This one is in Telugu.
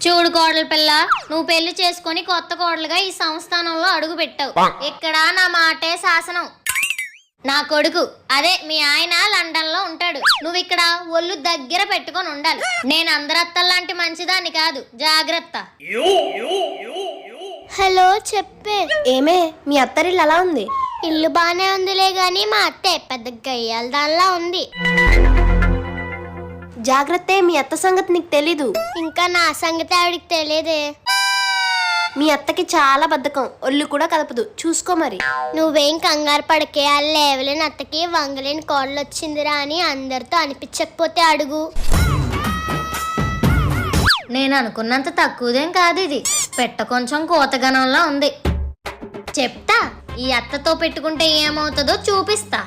చూడు కోడల పిల్ల, నువ్వు పెళ్లి చేసుకుని కొత్త కోడలుగా ఈ సంస్థానంలో అడుగు పెట్టావు. ఇక్కడ నా మాటే శాసనం. నా కొడుకు అదే మీ ఆయన లండన్ లో ఉంటాడు. నువ్వు ఇక్కడ ఒళ్ళు దగ్గర పెట్టుకొని ఉండాలి. నేను అందరత్తల్లాంటి మంచిదాన్ని కాదు, జాగ్రత్త. హలో చెప్పే. ఏమే మీ అత్తరిల్లు ఎలా ఉంది? ఇల్లు బానే ఉందిలే గాని మా అత్తే పెద్ద గయ్యాల దానిలా ఉంది. జాగ్రత్తే, మీ అత్త సంగతి నీకు తెలీదు. ఇంకా నా సంగతి ఆవిడికి తెలియదే. మీ అత్తకి చాలా బద్ధకం, ఒళ్ళు కూడా కదపదు, చూసుకో మరి. నువ్వేం కంగారు పడకే. ఆ లేవలేని అత్తకి వంగలేని కోడలు వచ్చిందిరా అని అందరితో అనిపించకపోతే అడుగు. నేను అనుకున్నంత తక్కువదేం కాదు ఇది. పెట్ట కొంచెం కోతగనంలో ఉంది. చెప్తా, ఈ అత్తతో పెట్టుకుంటే ఏమవుతుందో చూపిస్తా.